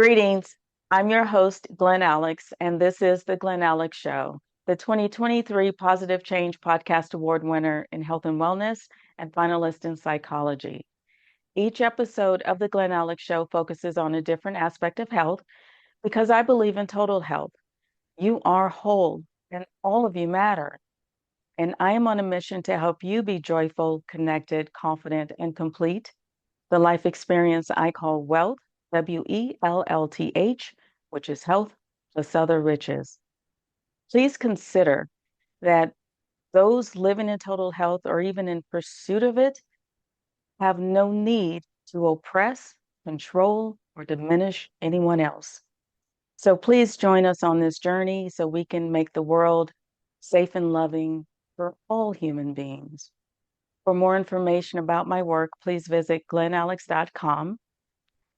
Greetings. I'm your host, Glen Alex, and this is The Glen Alex Show, the 2023 Positive Change Podcast Award winner in health and wellness and finalist in psychology. Each episode of The Glen Alex Show focuses on a different aspect of health because I believe in total health. You are whole, and all of you matter. And I am on a mission to help you be joyful, connected, confident, and complete. The life experience I call wealth, WELLTH, which is health plus other riches. Please consider that those living in total health or even in pursuit of it have no need to oppress, control, or diminish anyone else. So please join us on this journey so we can make the world safe and loving for all human beings. For more information about my work, please visit glenalex.com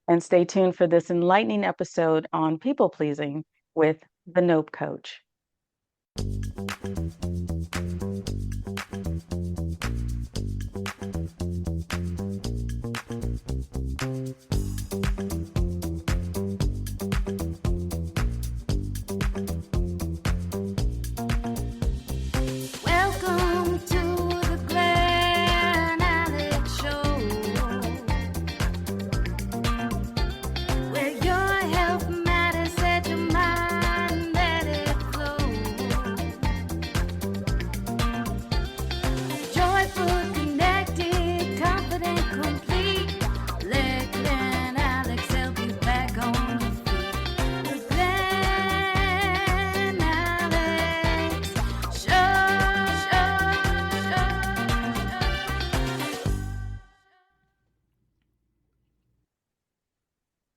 and stay tuned for this enlightening episode on people pleasing with the Nope Coach. Welcome to the Glen Alex Show, where your health matters, set your mind, let it flow. Joyful, connected, confident, complete. Let Glen Alex help you back on your feet. The Glen Alex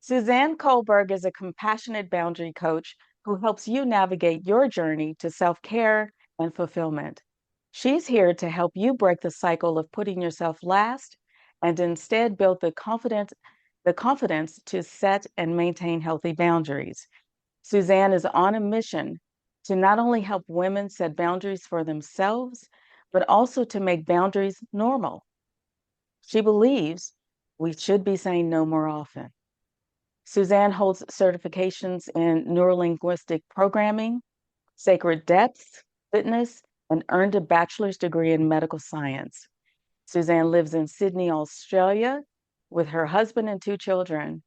Suzanne Culberg is a compassionate boundary coach who helps you navigate your journey to self-care and fulfillment. She's here to help you break the cycle of putting yourself last and instead build the confidence to set and maintain healthy boundaries. Suzanne is on a mission to not only help women set boundaries for themselves, but also to make boundaries normal. She believes we should be saying no more often. Suzanne holds certifications in neurolinguistic programming, sacred depth, fitness, and earned a bachelor's degree in medical science. Suzanne lives in Sydney, Australia, with her husband and two children.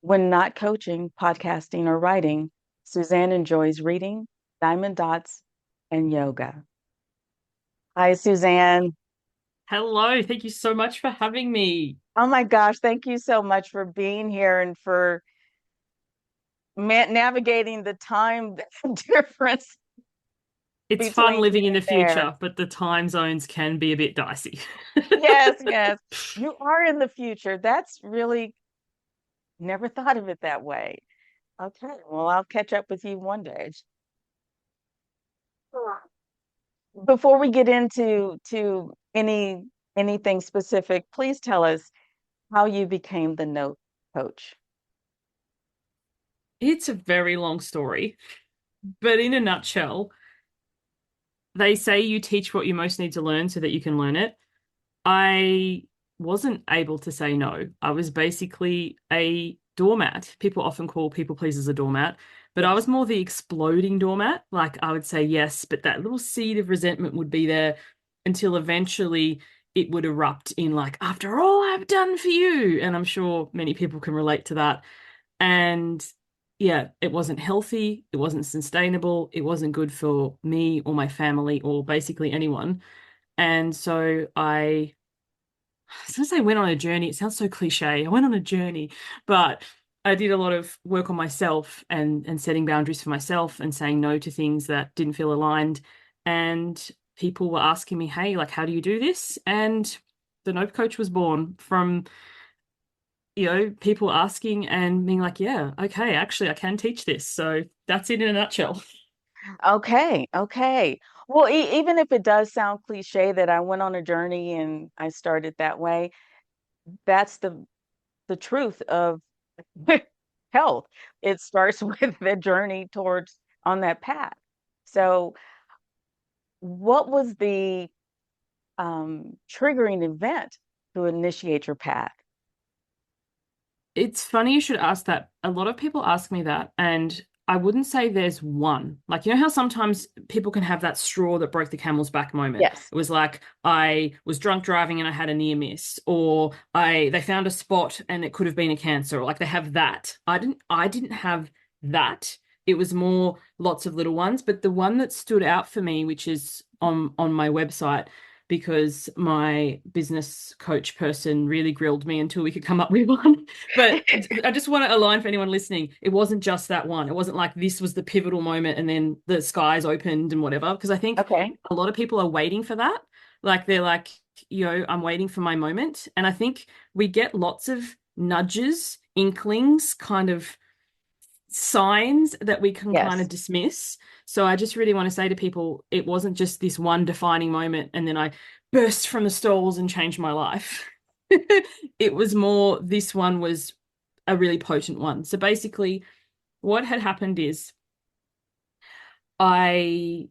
When not coaching, podcasting, or writing, Suzanne enjoys reading, diamond dots, and yoga. Hi, Suzanne. Hello, thank you so much for having me. Oh my gosh, thank you so much for being here and for navigating the time difference It's fun between living here in the and there. future, but the time zones can be a bit dicey. Yes, yes. You are in the future. That's really never thought of it that way. Okay, well, I'll catch up with you one day. Before we get into anything specific, please tell us how you became the note coach. It's a very long story, but in a nutshell, they say you teach what you most need to learn so that you can learn it. I wasn't able to say no. I was basically a doormat. People often call people pleasers a doormat, but I Yes. was more the exploding doormat. Like I would say yes, but that little seed of resentment would be there until eventually it would erupt in like, after all I've done for you. And I'm sure many people can relate to that. And yeah, it wasn't healthy, it wasn't sustainable, it wasn't good for me or my family or basically anyone. And so I was gonna say went on a journey. It sounds so cliche. I went on a journey, but I did a lot of work on myself and setting boundaries for myself and saying no to things that didn't feel aligned. And people were asking me, "Hey, like, how do you do this?" And the Nope Coach was born from, people asking and being like, "Yeah, okay, actually, I can teach this." So that's it in a nutshell. Okay, okay. Well, even if it does sound cliche that I went on a journey and I started that way, that's the truth of health. It starts with the journey towards on that path. So, what was the triggering event to initiate your path? It's funny you should ask that. A lot of people ask me that, and I wouldn't say there's one. Like, you know how sometimes people can have that straw that broke the camel's back moment. Yes. It was like I was drunk driving and I had a near miss, or I they found a spot and it could have been a cancer, or like they have that. I didn't have that. It was more lots of little ones, but the one that stood out for me, which is on my website, because my business coach person really grilled me until we could come up with one. But I just want to align for anyone listening. It wasn't just that one. It wasn't like this was the pivotal moment and then the skies opened and whatever. Because I think Okay. a lot of people are waiting for that. Like they're like, I'm waiting for my moment. And I think we get lots of nudges, inklings, kind of signs that we can kind of Yes. dismiss. So I just really want to say to people, it wasn't just this one defining moment and then I burst from the stalls and changed my life. It was more, this one was a really potent one. So basically, what had happened is I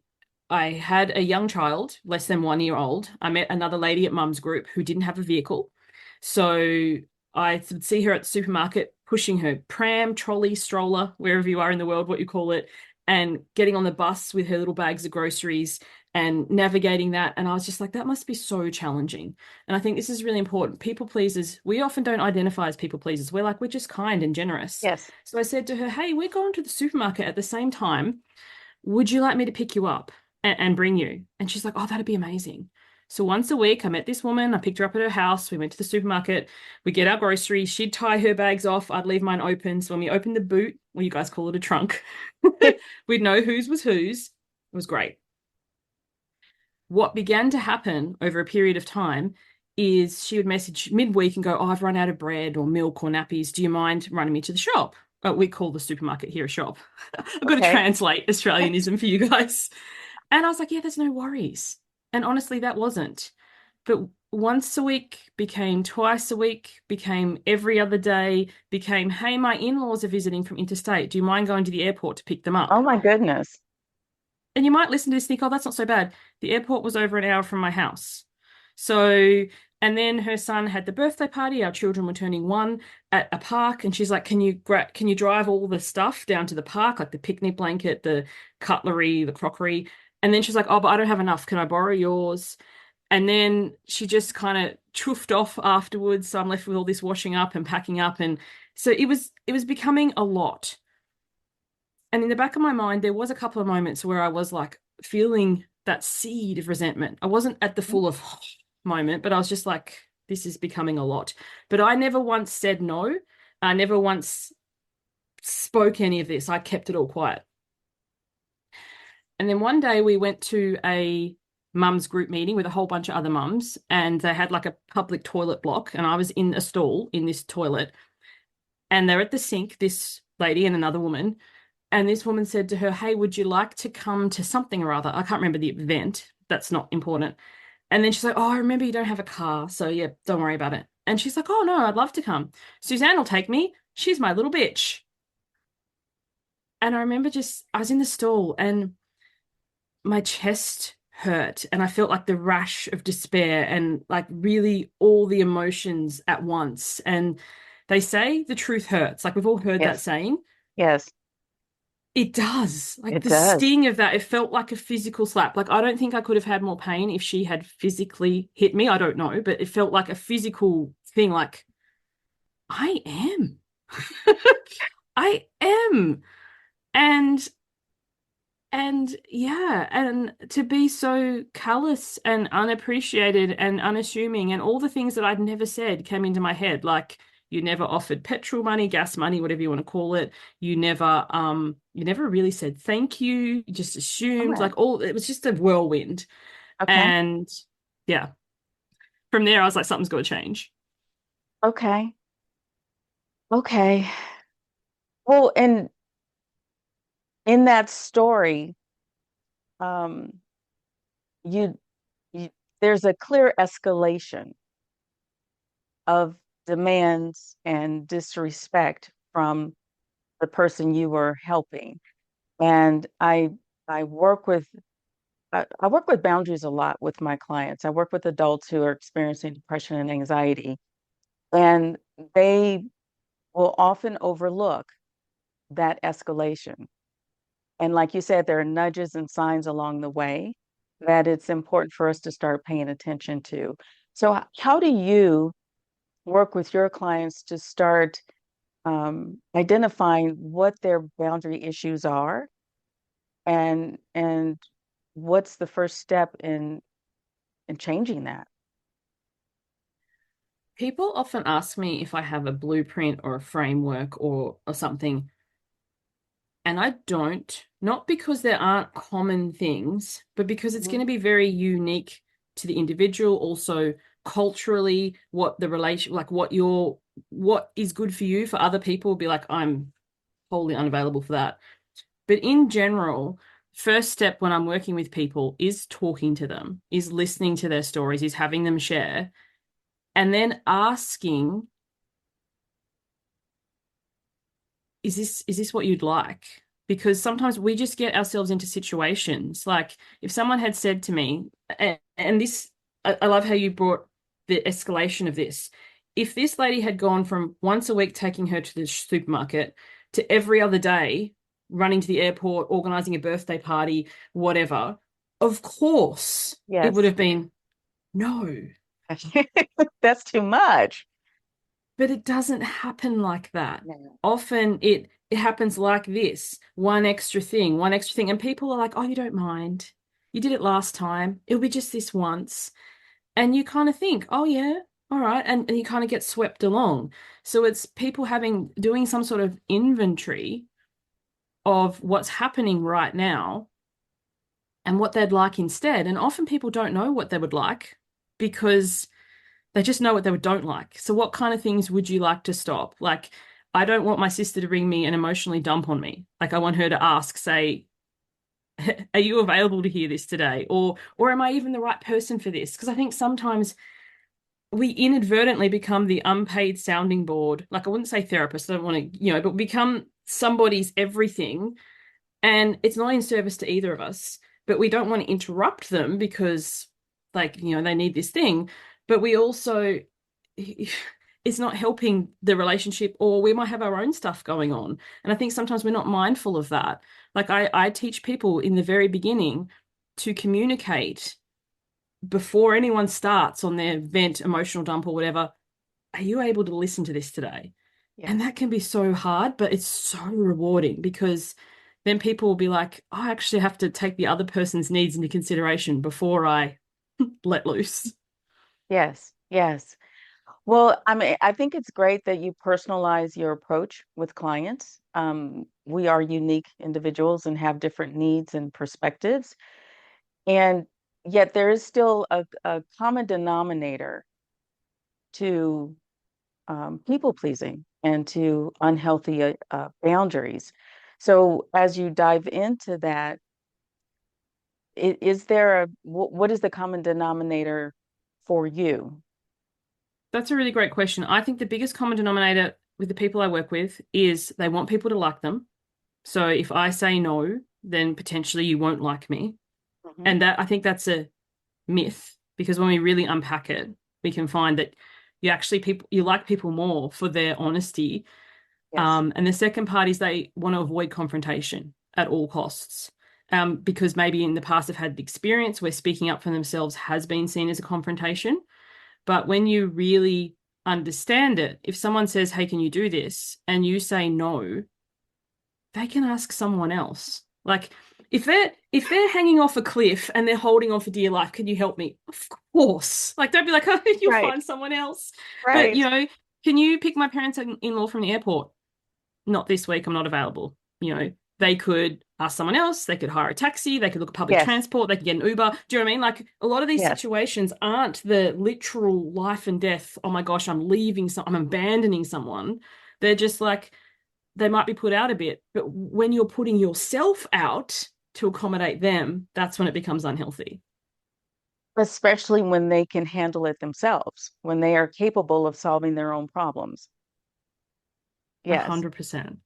I had a young child, less than 1 year old. I met another lady at mum's group who didn't have a vehicle. So I would see her at the supermarket pushing her pram, trolley, stroller, wherever you are in the world, what you call it, and getting on the bus with her little bags of groceries and navigating that. And I was just like, that must be so challenging. And I think this is really important. People pleasers, we often don't identify as people pleasers. We're like, we're just kind and generous. Yes. So I said to her, hey, we're going to the supermarket at the same time. Would you like me to pick you up and bring you? And she's like, oh, that'd be amazing. So once a week, I met this woman. I picked her up at her house. We went to the supermarket. We get our groceries. She'd tie her bags off. I'd leave mine open. So when we opened the boot, well, you guys call it a trunk, we'd know whose was whose. It was great. What began to happen over a period of time is she would message midweek and go, oh, I've run out of bread or milk or nappies. Do you mind running me to the shop? We call the supermarket here a shop. I've got to Okay. translate Australianism for you guys. And I was like, yeah, there's no worries. And honestly, that wasn't. But once a week became twice a week, became every other day, became, hey, my in-laws are visiting from interstate. Do you mind going to the airport to pick them up? Oh my goodness. And you might listen to this and think, oh, that's not so bad. The airport was over an hour from my house. So, and then her son had the birthday party. Our children were turning 1 at a park, and she's like, can you drive all the stuff down to the park, like the picnic blanket, the cutlery, the crockery?" And then she's like, oh, but I don't have enough. Can I borrow yours? And then she just kind of chuffed off afterwards. So I'm left with all this washing up and packing up. And so it was becoming a lot. And in the back of my mind, there was a couple of moments where I was like feeling that seed of resentment. I wasn't at the full of moment, but I was just like, this is becoming a lot. But I never once said no. I never once spoke any of this. I kept it all quiet. And then one day we went to a mums group meeting with a whole bunch of other mums, and they had like a public toilet block. And I was in a stall in this toilet, and they're at the sink, this lady and another woman. And this woman said to her, hey, would you like to come to something or other? I can't remember the event. That's not important. And then she's like, oh, I remember you don't have a car. So yeah, don't worry about it. And she's like, oh, no, I'd love to come. Suzanne will take me. She's my little bitch. And I remember I was in the stall and my chest hurt. And I felt like the rash of despair and like really all the emotions at once. And they say the truth hurts. Like we've all heard that Yes. saying. Yes. It does. Like It the does. sting of that, it felt like a physical slap. Like I don't think I could have had more pain if she had physically hit me. I don't know, but it felt like a physical thing, like I am. I am. And yeah, and to be so callous and unappreciated and unassuming and all the things that I'd never said came into my head, like you never offered petrol money, gas money, whatever you want to call it. You never really said thank you. You just All assumed, right. like, all it was just a whirlwind. Okay. And yeah, from there I was like, something's got to change. Okay. Okay. Well, and in that story, um, you, you there's a clear escalation of demands and disrespect from the person you were helping. And I work with I work with boundaries a lot with my clients. I work with adults who are experiencing depression and anxiety, and they will often overlook that escalation. And like you said, there are nudges and signs along the way that it's important for us to start paying attention to. So, how do you work with your clients to start identifying what their boundary issues are and what's the first step in changing that? People often ask me if I have a blueprint or a framework or something, and I don't, not because there aren't common things, but because it's going Mhm. to be very unique to the individual, also culturally, what the relation, like what is good for you for other people will be like, I'm wholly unavailable for that. But in general, first step when I'm working with people is talking to them, is listening to their stories, is having them share, and then asking, is this what you'd like? Because sometimes we just get ourselves into situations. Like if someone had said to me, and this, I love how you brought the escalation of this. If this lady had gone from once a week taking her to the supermarket to every other day running to the airport, organizing a birthday party, whatever, of course it would Yes. have been no. That's too much. But it doesn't happen like that. No. Often it happens like this, one extra thing, and people are like, "Oh, you don't mind. You did it last time. It'll be just this once." And you kind of think, "Oh yeah, all right." And you kind of get swept along. So it's people doing some sort of inventory of what's happening right now and what they'd like instead. And often people don't know what they would like because they just know what they don't like. So what kind of things would you like to stop? Like, I don't want my sister to ring me and emotionally dump on me. Like I want her to ask, say, are you available to hear this today? Or am I even the right person for this? Because I think sometimes we inadvertently become the unpaid sounding board. Like I wouldn't say therapist, I don't want to, but become somebody's everything. And it's not in service to either of us. But we don't want to interrupt them because like, they need this thing. But we also it's not helping the relationship, or we might have our own stuff going on. And I think sometimes we're not mindful of that. Like I teach people in the very beginning to communicate before anyone starts on their vent, emotional dump, or whatever. Are you able to listen to this today? And Yes. that can be so hard, but it's so rewarding because then people will be like, I actually have to take the other person's needs into consideration before I let loose. Yes. Yes. Well, I mean, I think it's great that you personalize your approach with clients. We are unique individuals and have different needs and perspectives. And yet there is still a common denominator to people pleasing and to unhealthy boundaries. So as you dive into that, is there what is the common denominator for you? That's a really great question. I think the biggest common denominator with the people I work with is they want people to like them. So if I say no, then potentially you won't like me. Mhm. And that I think that's a myth because when we really unpack it, we can find that you like people more for their honesty. Yes. And the second part is they want to avoid confrontation at all costs. Because maybe in the past they've had the experience where speaking up for themselves has been seen as a confrontation. But when you really understand it, if someone says, "Hey, can you do this?" and you say no, they can ask someone else. Like if they're hanging off a cliff and they're holding on for dear life, can you help me? Of course. Like don't be like, "Oh, you'll Right. find someone else." But Right. can you pick my parents in law from the airport? Not this week, I'm not available. They could ask someone else, they could hire a taxi, they could look at public Yes. transport, they could get an Uber. Do you know what I mean? Like a lot of these Yes. situations aren't the literal life and death. Oh my gosh, I'm abandoning someone. They're just like, they might be put out a bit, but when you're putting yourself out to accommodate them, that's when it becomes unhealthy. Especially when they can handle it themselves, when they are capable of solving their own problems. A Yes. hundred percent.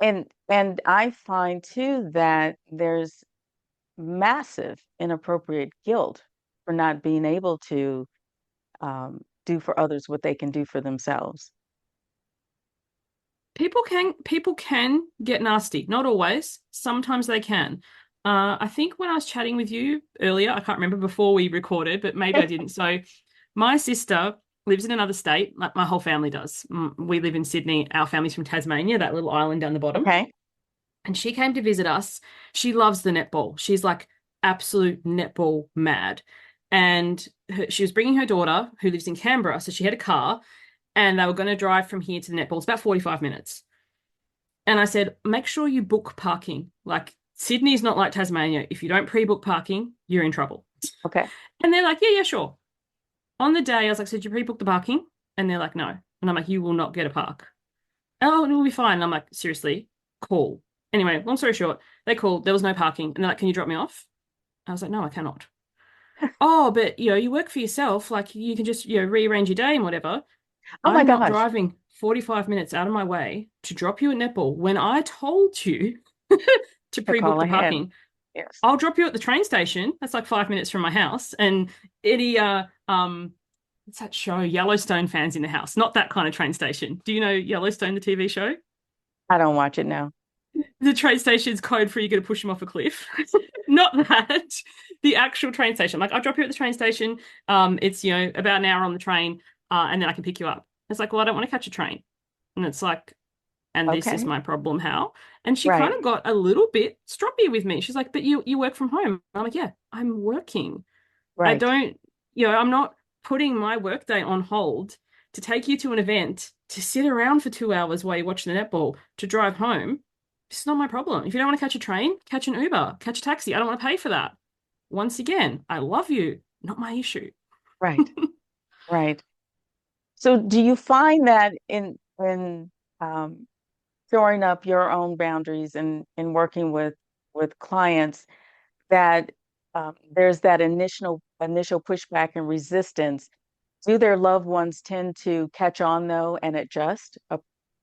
And I find too that there's massive inappropriate guilt for not being able to do for others what they can do for themselves. People can get nasty. Not always. Sometimes they can. I think when I was chatting with you earlier, I can't remember before we recorded, but maybe I didn't. So my sister lives in another state, like my whole family does. We live in Sydney. Our family's from Tasmania, that little island down the bottom. Okay. And she came to visit us. She loves the netball. She's like absolute netball mad. And she was bringing her daughter, who lives in Canberra. So she had a car and they were going to drive from here to the netball. It's about 45 minutes. And I said, make sure you book parking. Like Sydney's not like Tasmania. If you don't pre-book parking, you're in trouble. Okay. And they're like, yeah, yeah, sure. On the day, I was like, so did you pre-book the parking? And they're like, no. And I'm like, you will not get a park. Oh, it will be fine. And I'm like, seriously, call. Anyway, long story short, they called. There was no parking. And they're like, can you drop me off? I was like, no, I cannot. Oh, but you work for yourself. Like you can just, rearrange your day and whatever. Oh my I'm not gosh. driving 45 minutes out of my way to drop you at netball when I told you to To pre-book call the ahead. parking. Yes. I'll drop you at the train station. That's like 5 minutes from my house. And any what's that show? Yellowstone fans in the house. Not that kind of train station. Do you know Yellowstone, the TV show? I don't watch it now. The train station's code for you going to push him off a cliff. Not that. The actual train station. Like I'll drop you at the train station. It's about an hour on the train, and then I can pick you up. It's like, well, I don't want to catch a train. And it's like, and this is Okay. my problem. How? And she kind Right. of got a little bit stroppy with me. She's like, but you work from home. I'm like, yeah, I'm working. I Right. don't, I'm not putting my workday on hold to take you to an event, to sit around for 2 hours while you watch the netball, to drive home. It's not my problem. If you don't want to catch a train, catch an Uber, catch a taxi. I don't want to pay for that. Once again, I love you, not my issue. Right. Right. So do you find that in um, throwing up your own boundaries and in working with clients that there's that initial pushback and resistance? Do their loved ones tend to catch on though and adjust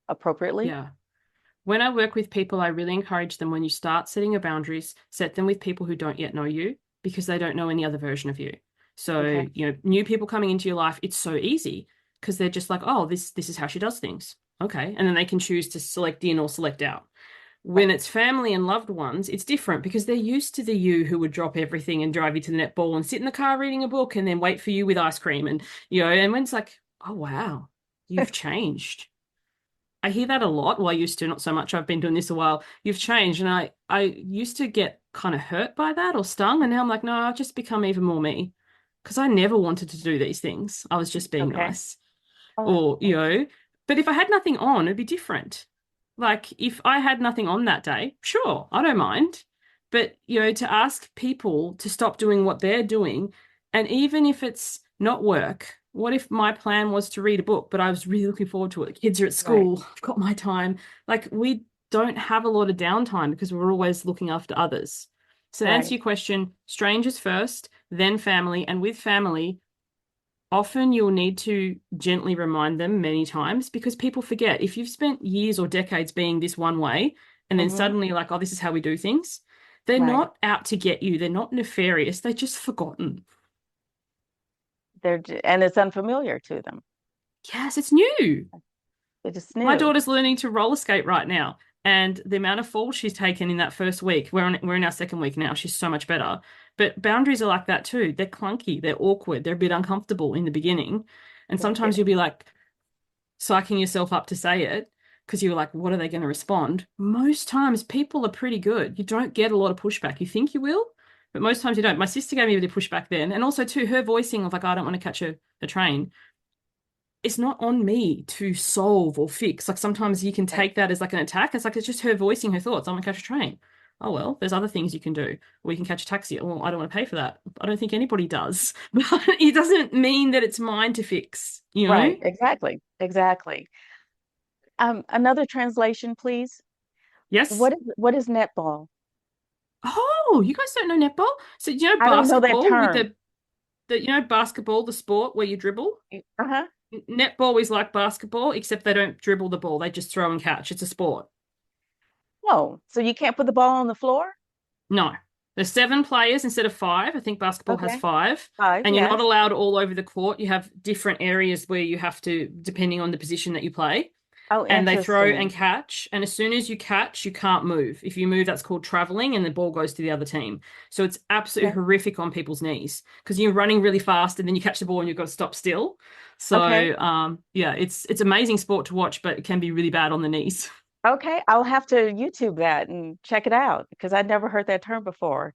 appropriately? Yeah. When I work with people, I really encourage them when you start setting your boundaries, set them with people who don't yet know you because they don't know any other version of you. So, Okay. new people coming into your life, it's so easy because they're just like, oh, this is how she does things. Okay. And then they can choose to select in or select out. When Right. it's family and loved ones, it's different because they're used to the you who would drop everything and drive you to the netball and sit in the car reading a book and then wait for you with ice cream. And when it's like, oh, wow, you've changed. I hear that a lot. Well, I used to, not so much. I've been doing this a while. You've changed. And I used to get kind of hurt by that or stung. And now I'm like, no, I've just become even more me because I never wanted to do these things. I was just being Okay. nice. Oh, Or, but if I had nothing on, it'd be different. Like if I had nothing on that day, sure, I don't mind. But, to ask people to stop doing what they're doing, and even if it's not work, what if my plan was to read a book, but I was really looking forward to it? The kids are at right. school, I've got my time. Like we don't have a lot of downtime because we're always looking after others. So to answer Right. your question, strangers first, then family, and with family, often you'll need to gently remind them many times because people forget. If you've spent years or decades being this one way, and then Hmm. suddenly like, oh, this is how we do things, they're Right. not out to get you. They're not nefarious. They're just forgotten. And it's unfamiliar to them. Yes, it's new. It is My new. daughter's learning to roller skate right now, and the amount of falls she's taken in that first week, we're in our second week now. She's so much better. But boundaries are like that too. They're clunky, they're awkward, they're a bit uncomfortable in the beginning. And sometimes Okay. you'll be like, psyching yourself up to say it because you're like, what are they going to respond? Most times people are pretty good. You don't get a lot of pushback. You think you will, but most times you don't. My sister gave me a bit of pushback then. And also, too, her voicing of like, I don't want to catch a train. It's not on me to solve or fix. Like sometimes you can Right. take that as like an attack. It's like it's just her voicing her thoughts. I want to catch a train. Oh well, there's other things you can do. Or you can catch a taxi. Well, I don't want to pay for that. I don't think anybody does. But it doesn't mean that it's mine to fix, you know? Right. Exactly. Exactly. Another translation, please. Yes. What is netball? Oh, you guys don't know netball? So I don't know that basketball with term. the basketball, the sport where you dribble? Uh-huh. Netball is like basketball, except they don't dribble the ball. They just throw and catch. It's a sport. Oh, so you can't put the ball on the floor? No. There's 7 players instead of 5. I think basketball has Okay. 5. Five, And you're not yes. allowed all over the court. You have different areas where you have to, depending on the position that you play. Oh, and they throw and interesting. catch. And as soon as you catch, you can't move. If you move, that's called traveling, and the ball goes to the other team. So it's absolutely Okay. horrific on people's knees because you're running really fast and then you catch the ball and you've got to stop still. Okay. So yeah, it's amazing sport to watch, but it can be really bad on the knees. Okay. I'll have to YouTube that and check it out because I'd never heard that term before.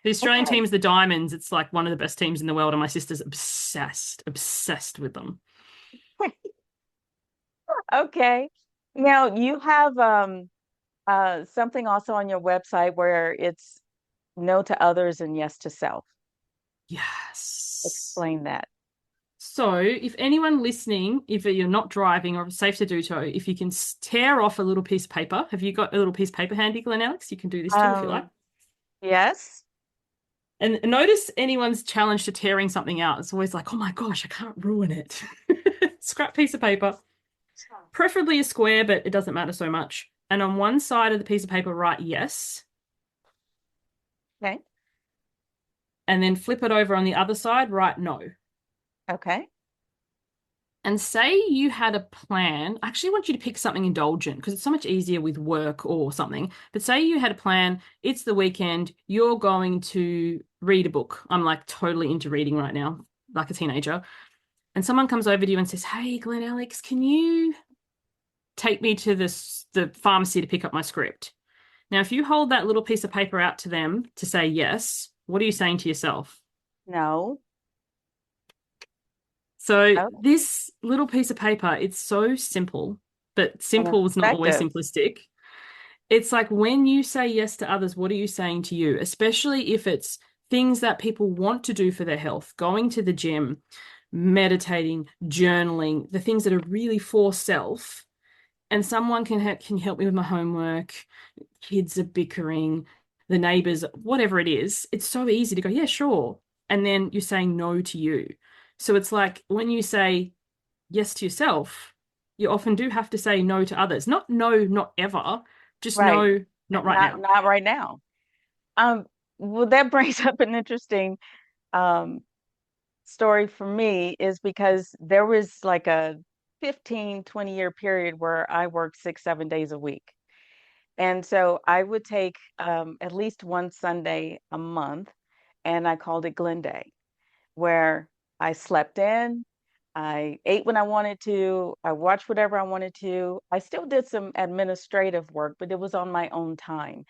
The Australian Okay. team is the Diamonds. It's like one of the best teams in the world, and my sister's obsessed with them. Okay. Now you have something also on your website where it's no to others and yes to self. Yes. Explain that. So, if anyone listening, if you're not driving or safe to do so, if you can tear off a little piece of paper, have you got a little piece of paper handy, Glen Alex? You can do this too if you like. Um, yes. And notice anyone's challenge to tearing something out. It's always like, oh my gosh, I can't ruin it. Scrap piece of paper, preferably a square, but it doesn't matter so much. And on one side of the piece of paper, write yes, Okay. and then flip it over on the other side, write no. Okay. And say you had a plan. I actually want you to pick something indulgent because it's so much easier with work or something. But say you had a plan, it's the weekend, you're going to read a book. I'm like totally into reading right now, like a teenager. And someone comes over to you and says, hey, Glen Alex, can you take me to the pharmacy to pick up my script? Now, if you hold that little piece of paper out to them to say yes, what are you saying to yourself? No. So Oh, this little piece of paper, it's so simple, but and it's simple is not always effective. simplistic. It's like when you say yes to others, what are you saying to you? Especially if it's things that people want to do for their health, going to the gym, meditating, journaling, the things that are really for self. And someone can help me with my homework, kids are bickering, the neighbors, whatever it is. It's so easy to go, yeah, sure. And then you're saying no to you. So it's like when you say yes to yourself, you often do have to say no to others. Not no, not ever, just Right. no, not right Not now. not right now. Um, well, that brings up an interesting um story for me is because there was like a 15, 20-year period where I worked 6, 7 days a week. And so I would take at least one Sunday a month, and I called it Glen Day, where I slept in, I ate when I wanted to, I watched whatever I wanted to. I still did some administrative work, but it was on my own time.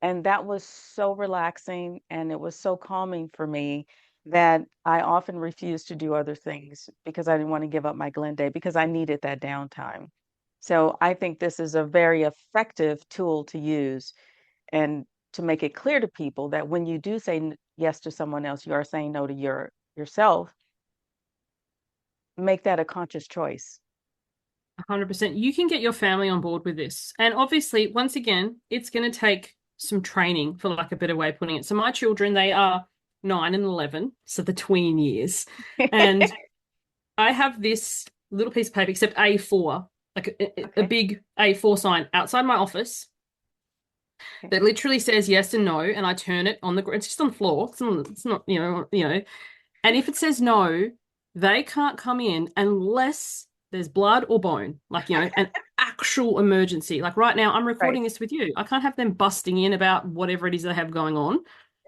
And that was so relaxing and it was so calming for me that I often refused to do other things because I didn't want to give up my Glen Day because I needed that downtime. So I think this is a very effective tool to use and to make it clear to people that when you do say yes to someone else, you are saying no to yourself. Make that a conscious choice. 100%. You can get your family on board with this. And obviously, once again, it's going to take some training, for like a better way of putting it. So my children, they are 9 and 11, so the tween years. And I have this little piece of paper, except A4, like a Okay. big A4 sign outside my office Okay. that literally says yes and no, and I turn it on the it's just on the floor. It's not, And if it says no, they can't come in unless there's blood or bone, like, an actual emergency. Like right now, I'm Right. recording this with you. I can't have them busting in about whatever it is they have going on.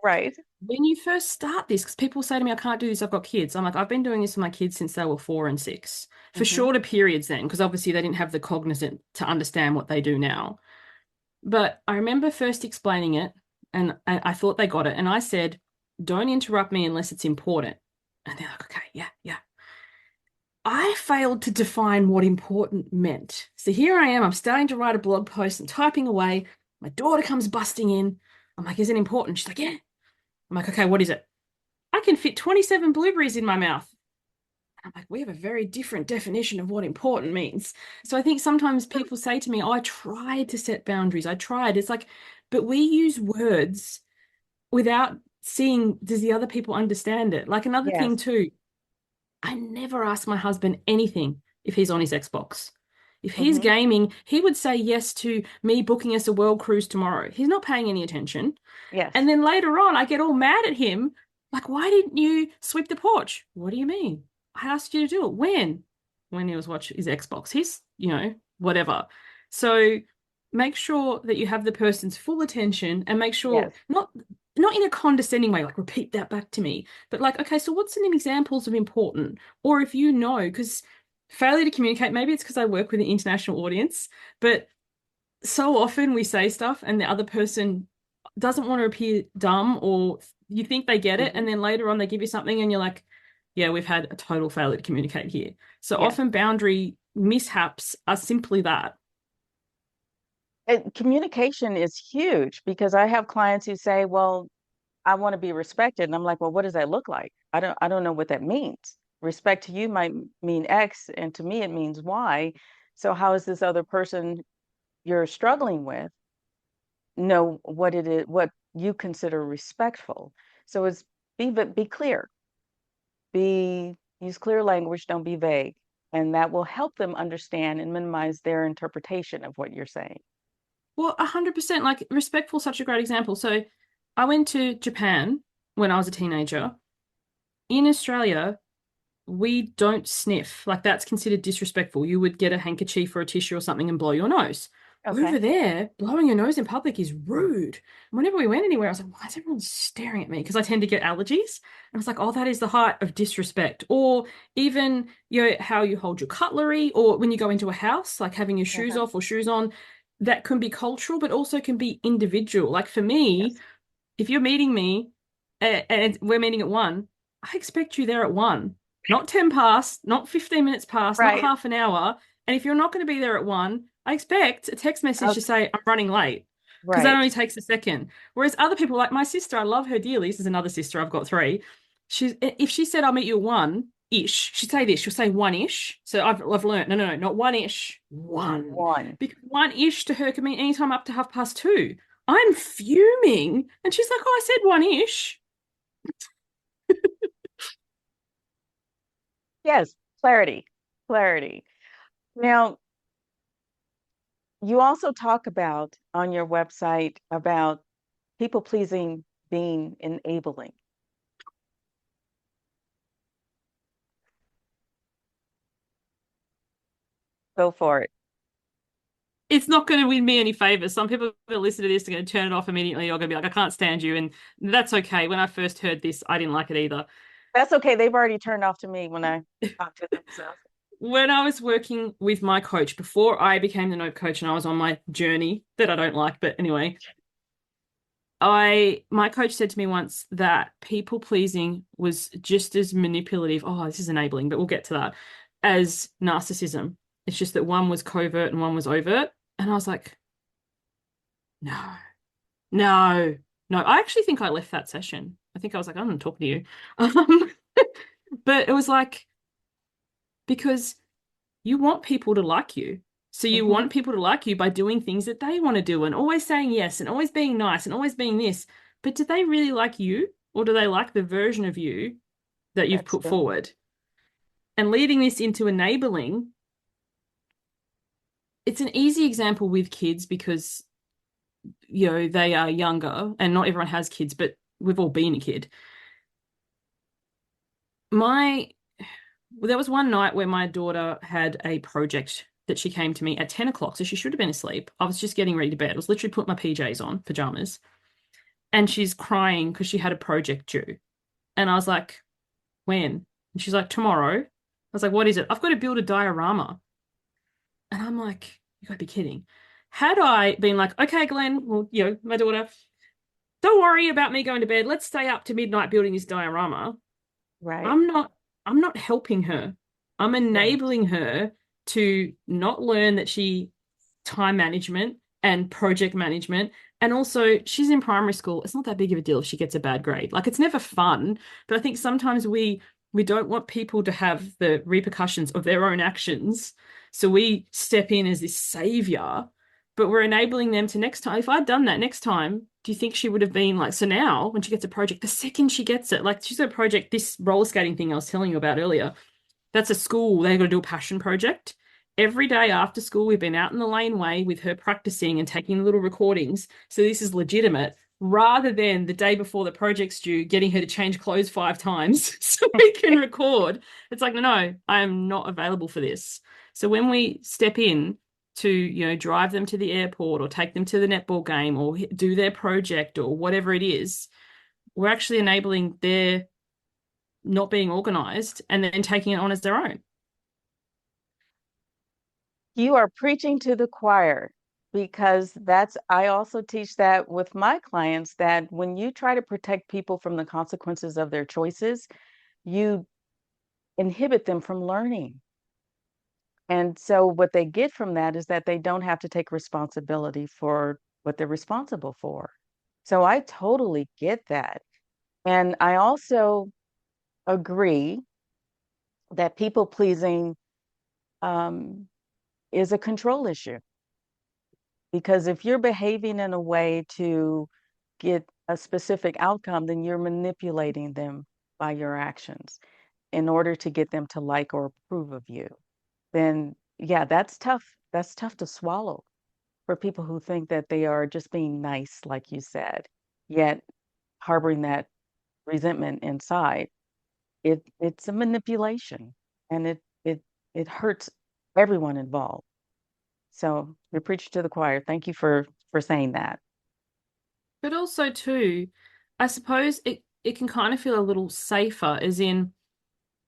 Right. When you first start this, because people say to me, I can't do this, I've got kids. I'm like, I've been doing this with my kids since they were 4 and 6 for Hmm. shorter periods then, because obviously they didn't have the cognizant to understand what they do now. But I remember first explaining it and I thought they got it. And I said, don't interrupt me unless it's important. And they're like, okay, yeah, yeah. I failed to define what important meant. So here I am, I'm starting to write a blog post and typing away. My daughter comes busting in. I'm like, is it important? She's like, yeah. I'm like, okay, what is it? I can fit 27 blueberries in my mouth. I'm like, we have a very different definition of what important means. So I think sometimes people say to me, oh, I tried to set boundaries. I tried. It's like, but we use words without seeing, does the other people understand it? Like another thing Yes. too, I never ask my husband anything if he's on his Xbox. If he's Hmm. gaming, he would say yes to me booking us a world cruise tomorrow. He's not paying any attention. And Yes. then later on, I get all mad at him. Like, why didn't you sweep the porch? What do you mean? I asked you to do it. When? When he was watching his Xbox. He's, whatever. So make sure that you have the person's full attention and make sure Yes. not in a condescending way, like repeat that back to me, but like, okay, so what's some examples of important? Or if you know, because failure to communicate, maybe it's because I work with an international audience, but so often we say stuff and the other person doesn't want to appear dumb or you think they get it, Hmm. and then later on they give you something and you're like, yeah, we've had a total failure to communicate here. So Yes. often boundary mishaps are simply that. Communication is huge because I have clients who say, well, I want to be respected. And I'm like, well, what does that look like? I don't know what that means. Respect to you might mean X, and to me it means Y. So how is this other person you're struggling with know what it is, what you consider respectful? So it's be clear, use clear language, don't be vague. And that will help them understand and minimize their interpretation of what you're saying. Well, 100%, like respectful, such a great example. So I went to Japan when I was a teenager. In Australia, we don't sniff. Like that's considered disrespectful. You would get a handkerchief or a tissue or something and blow your nose. Over Okay. there, blowing your nose in public is rude. And whenever we went anywhere, I was like, why is everyone staring at me? Because I tend to get allergies. And I was like, oh, that is the height of disrespect. Or even, how you hold your cutlery, or when you go into a house, like having your shoes Uh-huh. off or shoes on, that can be cultural, but also can be individual. Like for me, Yes. if you're meeting me and we're meeting at 1, I expect you there at 1, not 10 past, not 15 minutes past, not Right. half an hour. And if you're not going to be there at 1, I expect a text message to Okay. say, I'm running late, because that Right. only takes a second. Whereas other people, like my sister, I love her dearly. This is another sister, I've got three. If she said, I'll meet you at 1-ish, she'd say this, she'll say 1-ish. So I've learned, no, no, no, not 1-ish, 1. One. Because 1-ish to her can mean anytime up to 2:30. I'm fuming. And she's like, oh, I said 1-ish. Yes. Clarity. Clarity. Now, you also talk about on your website about people pleasing being enabling. Go for it. It's not going to win me any favors. Some people that listen to this are going to turn it off immediately. You're going to be like, I can't stand you. And that's okay. When I first heard this, I didn't like it either. That's okay. They've already turned off to me when I talk to them. So When I was working with my coach, before I became the note coach and I was on my journey that I don't like, but anyway, my coach said to me once that people pleasing was just as manipulative. Oh, this is enabling, but we'll get to that, as narcissism. It's just that one was covert and one was overt. And I was like, no, no, no. I actually think I left that session. I think I was like, I'm not talking to you. Um, but it was like, because you want people to like you. So you hmm want people to like you by doing things that they want to do and always saying yes and always being nice and always being this. But do they really like you, or do they like the version of you that you've that's put true. forward? And leading this into enabling, it's an easy example with kids because, they are younger and not everyone has kids, but we've all been a kid. My There was one night where my daughter had a project that she came to me at 10 o'clock, so she should have been asleep. I was just getting ready to bed. I was literally putting my PJs on, pajamas, and she's crying because she had a project due. And I was like, when? And she's like, tomorrow. I was like, what is it? I've got to build a diorama. And I'm like, you gotta be kidding. Had I been like, okay, Glenn, well, my daughter, don't worry about me going to bed. Let's stay up to midnight building this diorama. Right. I'm not I'm not helping her. I'm Right. enabling her to not learn that she time management and project management. And also she's in primary school. It's not that big of a deal if she gets a bad grade. Like it's never fun, but I think sometimes we don't want people to have the repercussions of their own actions. So we step in as this savior, but we're enabling them to next time. If I'd done that next time, do you think she would have been like, so now when she gets a project, the second she gets it, like she's got a project, this roller skating thing I was telling you about earlier, that's a school, they've got to do a passion project. Every day after school, we've been out in the laneway with her practicing and taking little recordings. So this is legitimate, rather than the day before the project's due, getting her to change clothes 5 times so we can record. It's like, no, no, I am not available for this. So when we step in, to, drive them to the airport or take them to the netball game or do their project or whatever it is, we're actually enabling their not being organized and then taking it on as their own. You are preaching to the choir because I also teach that with my clients that when you try to protect people from the consequences of their choices, you inhibit them from learning. And so what they get from that is that they don't have to take responsibility for what they're responsible for. So I totally get that. And I also agree that people pleasing um, is a control issue. Because if you're behaving in a way to get a specific outcome, then you're manipulating them by your actions in order to get them to like or approve of you. Then, yeah, that's tough. That's tough to swallow for people who think that they are just being nice, like you said, yet harboring that resentment inside. It's a manipulation and it hurts everyone involved. So you're preaching to the choir. Thank you for saying that. But also too, I suppose it can kind of feel a little safer, as in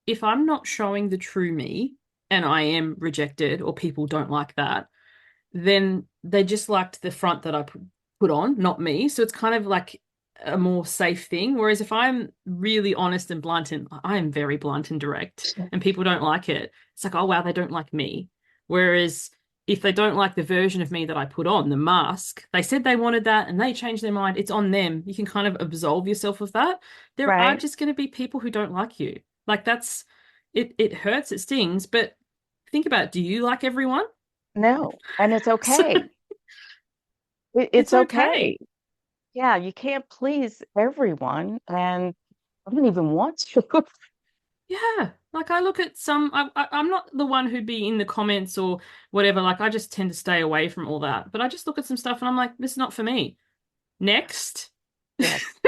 if I'm not showing the true me and I am rejected or people don't like that, then they just liked the front that I put on, not me. So it's kind of like a more safe thing. Whereas if I'm really honest and blunt, and I am very blunt and direct, and people don't like it, it's like, oh wow, they don't like me. Whereas if they don't like the version of me that I put on, the mask, they said they wanted that and they changed their mind, it's on them. You can kind of absolve yourself of that. There are Right? just going to be people who don't like you. Like that's it hurts, it stings, but think about it. Do you like everyone? No, and it's So okay. it's It's okay. okay. Yeah, you can't please everyone, and I don't even want to. Yeah. Like I look at some, I'm not the one who'd be in the comments or whatever. Like I just tend to stay away from all that. But I just look at some stuff and I'm like, this is not for me. Next. Yes,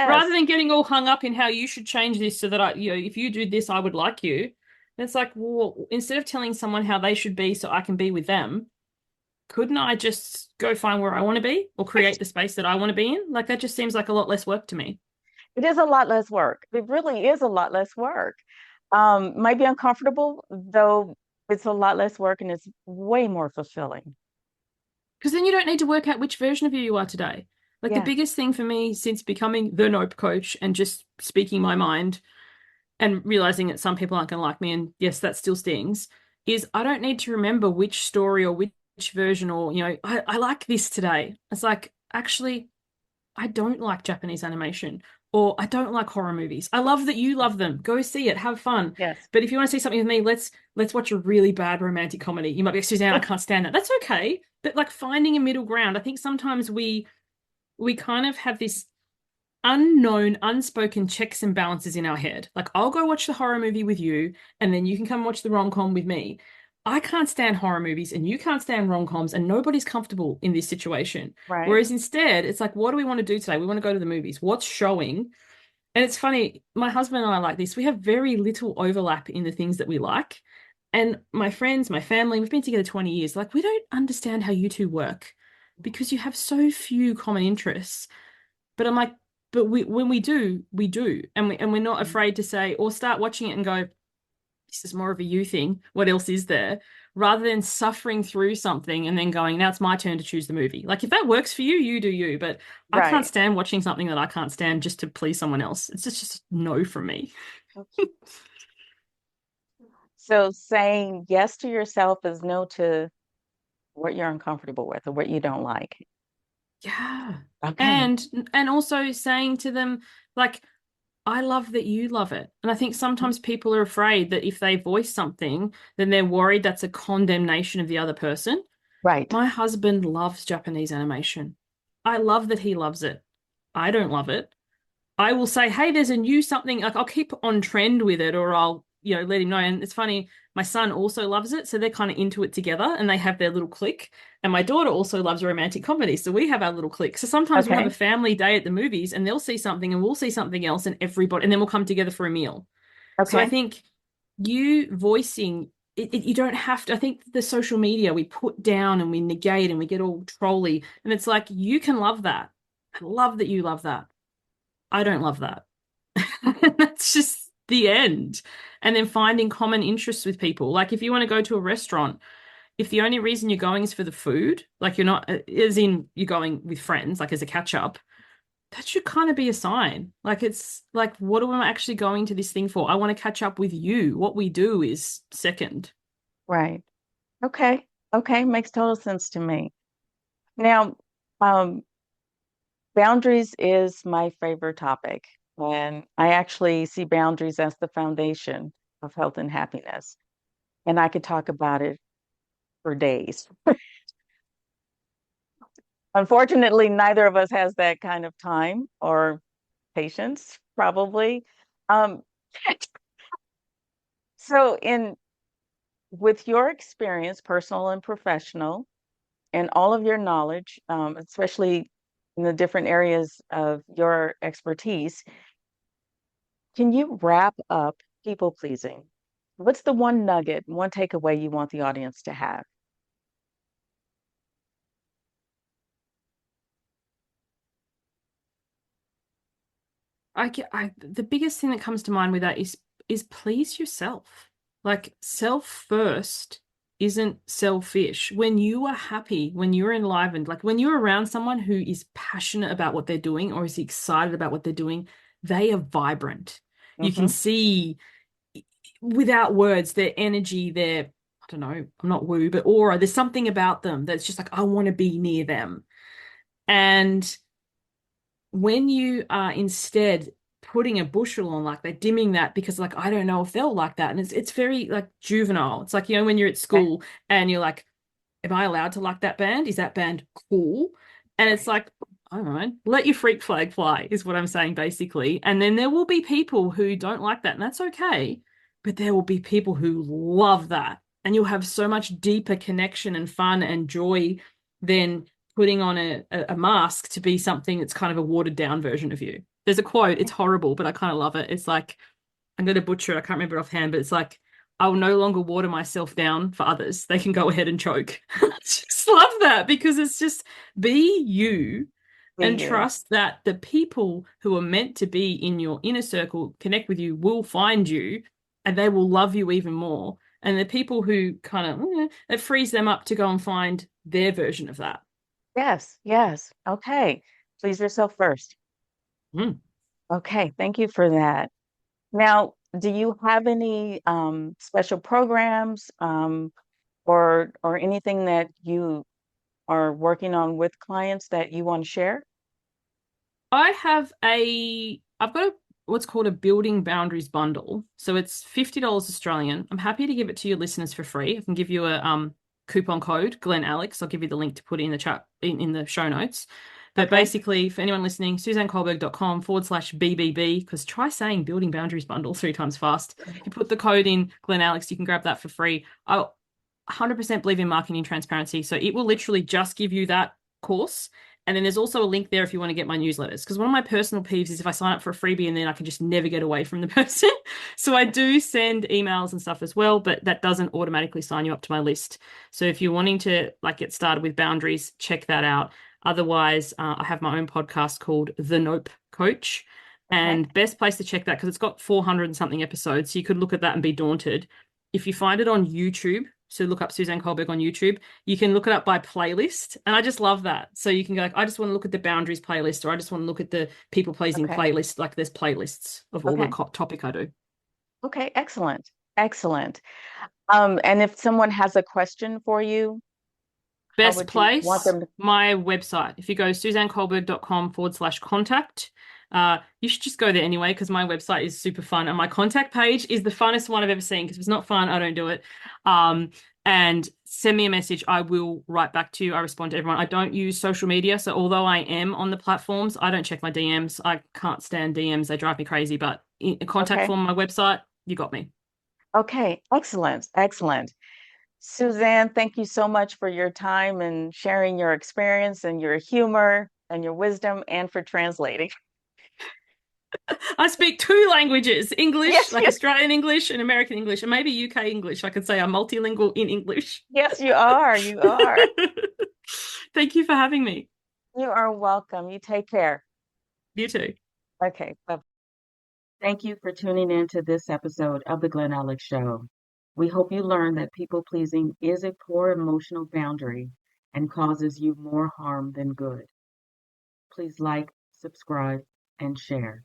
Rather yes, than getting all hung up in how you should change this so that if you do this, I would like you. It's like, well, instead of telling someone how they should be so I can be with them, couldn't I just go find where I want to be or create the space that I want to be in? Like that just seems like a lot less work to me. it is a lot less work. It really is a lot less work. Might be uncomfortable, though it's a lot less work and it's way more fulfilling. Because then you don't need to work out which version of you are today. Like the Yes, biggest thing for me since becoming the Nope coach and just speaking my mind and realizing that some people aren't going to like me, and yes, that still stings, is I don't need to remember which story or which version or, I like this today. It's like, actually, I don't like Japanese animation or I don't like horror movies. I love that you love them. Go see it, have fun. yes, But if you want to see something with me, let's watch a really bad romantic comedy. You might be like, Suzanne, I can't stand that. That's okay. But like finding a middle ground, I think sometimes we kind of have this unknown, unspoken checks and balances in our head. Like I'll go watch the horror movie with you, and then you can come watch the rom-com with me. I can't stand horror movies and you can't stand rom-coms and nobody's comfortable in this situation. right, Whereas instead, it's like, what do we want to do today? We want to go to the movies. What's showing? And it's funny, my husband and I like this. We have very little overlap in the things that we like. And my friends, my family, we've been together 20 years. Like, we don't understand how you two work because you have so few common interests. But I'm like, but when we do, we do. And we're not afraid to say or start watching it and go, this is more of a you thing. What else is there? Rather than suffering through something and then going, now it's my turn to choose the movie. Like if that works for you, you do you. But I can't right. stand watching something that I can't stand just to please someone else. It's just no from me. So saying yes to yourself is no to what you're uncomfortable with or what you don't like. Yeah. Okay. And also saying to them, like, I love that you love it. And I think sometimes people are afraid that if they voice something, then they're worried that's a condemnation of the other person. Right. My husband loves Japanese animation. I love that he loves it. I don't love it. I will say, hey, there's a new something. Like I'll keep on trend with it, or I'll, let him know. And it's funny, my son also loves it, so they're kind of into it together, and they have their little clique. And my daughter also loves romantic comedy, so we have our little clique. So sometimes we'll have a Okay. family day at the movies, and they'll see something, and we'll see something else, and everybody, and then we'll come together for a meal. So I Okay. think you voicing you don't have to. I think the social media we put down and we negate and we get all trolly. And it's like, you can love that. I love that you love that. I don't love that. That's just the end. And then finding common interests with people. Like if you want to go to a restaurant, if the only reason you're going is for the food, like you're not, as in you're going with friends, like as a catch up, that should kind of be a sign. Like it's like, what am I actually going to this thing for? I want to catch up with you. What we do is second. Right. Okay. Okay. Makes total sense to me. Now, um, boundaries is my favorite topic, and I actually see boundaries as the foundation of health and happiness. And I could talk about it for days. Unfortunately, neither of us has that kind of time or patience, probably. Um, so in with your experience, personal and professional, and all of your knowledge, especially in the different areas of your expertise, can you wrap up people pleasing? What's the one nugget, one takeaway you want the audience to have? The biggest thing that comes to mind with that is please yourself. Like self first isn't selfish. When you are happy, when you're enlivened, like when you're around someone who is passionate about what they're doing or is excited about what they're doing, they are vibrant. You can Hmm. see without words their energy, their, I don't know, I'm not woo, but aura. There's something about them that's just like, I want to be near them. And when you are instead putting a bushel on, like they're dimming that because like I don't know if they'll like that, and it's very like juvenile. It's like, when you're at Okay. school and you're like, am I allowed to like that band? Is that band cool? And it's like, all right, let your freak flag fly is what I'm saying basically. And then there will be people who don't like that, and that's okay, but there will be people who love that, and you'll have so much deeper connection and fun and joy than putting on a mask to be something that's kind of a watered down version of you. There's a quote, it's horrible, but I kind of love it. It's like, I'm going to butcher it, I can't remember it offhand, but it's like, I will no longer water myself down for others. They can go ahead and choke. I just love that because it's just be you See and you. trust that the people who are meant to be in your inner circle, connect with you, will find you and they will love you even more. And the people who kind of, it frees them up to go and find their version of that. Yes, yes. Okay. Please yourself first. Mm. Okay, thank you for that. Now, do you have any special programs or anything that you are working on with clients that you want to share? I've got what's called a building boundaries bundle. So it's $50 Australian. I'm happy to give it to your listeners for free. I can give you a coupon code, Glen Alex. I'll give you the link to put in the chat in the show notes. But Okay. basically, for anyone listening, suzannecolberg.com/BBB, because try saying building boundaries bundle 3 times fast. If you put the code in Glen Alex, you can grab that for free. I 100% believe in marketing transparency. So it will literally just give you that course. And then there's also a link there if you want to get my newsletters. Because one of my personal peeves is if I sign up for a freebie and then I can just never get away from the person. So I do send emails and stuff as well, but that doesn't automatically sign you up to my list. So if you're wanting to like get started with boundaries, check that out. Otherwise, I have my own podcast called The Nope Coach. Okay. And best place to check that because it's got 400 and something episodes. So you could look at that and be daunted. If you find it on YouTube, so look up Suzanne Colberg on YouTube, you can look it up by playlist. And I just love that. So you can go like, I just want to look at the boundaries playlist, or I just want to look at the people pleasing Okay. playlist. Like there's playlists of all the Okay. topic I do. Okay. Excellent. Excellent. And if someone has a question for you, how Best would you want place, them to? my website. If you go suzannecolberg.com/contact, you should just go there anyway because my website is super fun and my contact page is the funnest one I've ever seen because if it's not fun, I don't do it. Um, and send me a message. I will write back to you. I respond to everyone. I don't use social media. So although I am on the platforms, I don't check my DMs. I can't stand DMs. They drive me crazy. But in a contact Okay. form on my website, you got me. Okay. Excellent. Excellent. Suzanne, thank you so much for your time and sharing your experience and your humor and your wisdom and for translating. I speak two languages, English, Yes, like Australian English and American English, and maybe UK English. I could say I'm multilingual in English. yes, you are. You are. Thank you for having me. You are welcome. You take care. You too. Okay. Bye. Thank you for tuning in to this episode of The Glen Alex Show. We hope you learned that people pleasing is a poor emotional boundary and causes you more harm than good. Please like, subscribe, and share.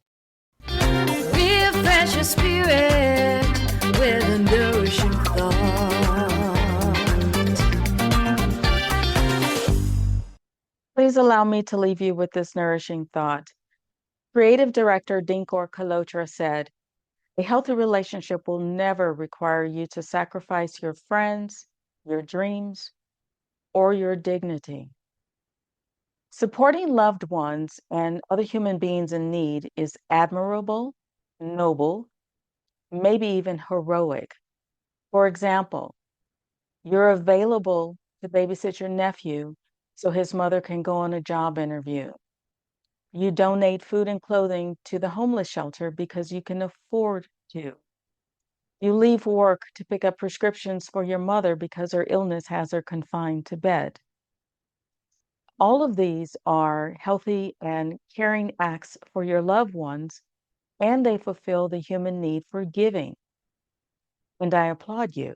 Refresh your spirit with a nourishing thought. Please allow me to leave you with this nourishing thought. Creative director Dinkor Kalotra said, "A healthy relationship will never require you to sacrifice your friends, your dreams, or your dignity." Supporting loved ones and other human beings in need is admirable, noble, maybe even heroic. For example, you're available to babysit your nephew so his mother can go on a job interview. You donate food and clothing to the homeless shelter because you can afford to. You leave work to pick up prescriptions for your mother because her illness has her confined to bed. All of these are healthy and caring acts for your loved ones, and they fulfill the human need for giving. And I applaud you.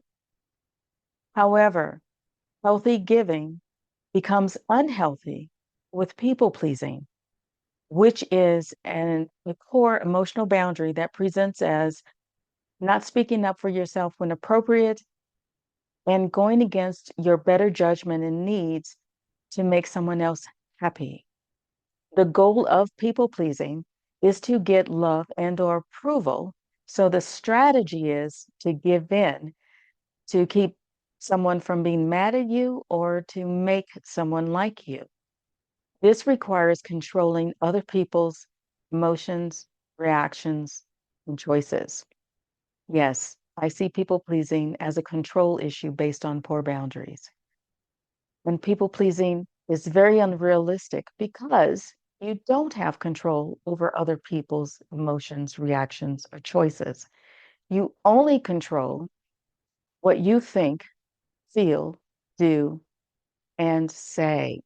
However, healthy giving becomes unhealthy with people pleasing, which is a core emotional boundary that presents as not speaking up for yourself when appropriate and going against your better judgment and needs to make someone else happy. The goal of people pleasing is to get love and or approval. So the strategy is to give in, to keep someone from being mad at you or to make someone like you. This requires controlling other people's emotions, reactions, and choices. Yes, I see people pleasing as a control issue based on poor boundaries. And people pleasing is very unrealistic because you don't have control over other people's emotions, reactions, or choices. You only control what you think, feel, do, and say.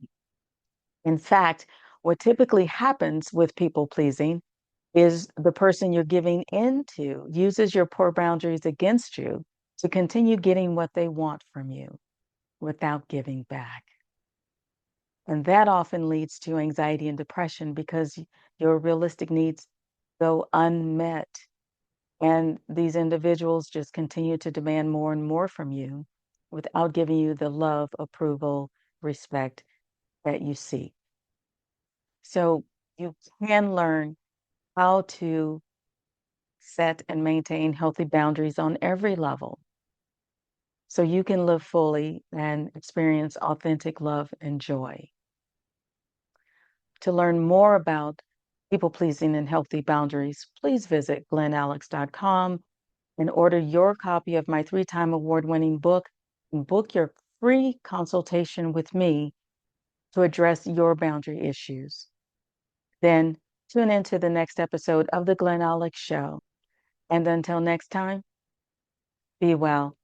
In fact, what typically happens with people pleasing is the person you're giving into uses your poor boundaries against you to continue getting what they want from you without giving back. And that often leads to anxiety and depression because your realistic needs go unmet. And these individuals just continue to demand more and more from you without giving you the love, approval, respect that you seek. So you can learn how to set and maintain healthy boundaries on every level so you can live fully and experience authentic love and joy. To learn more about people pleasing and healthy boundaries, please visit glenalex.com and order your copy of my 3-time award winning book and book your free consultation with me to address your boundary issues. Then tune into the next episode of The Glen Alex Show. And until next time, be well.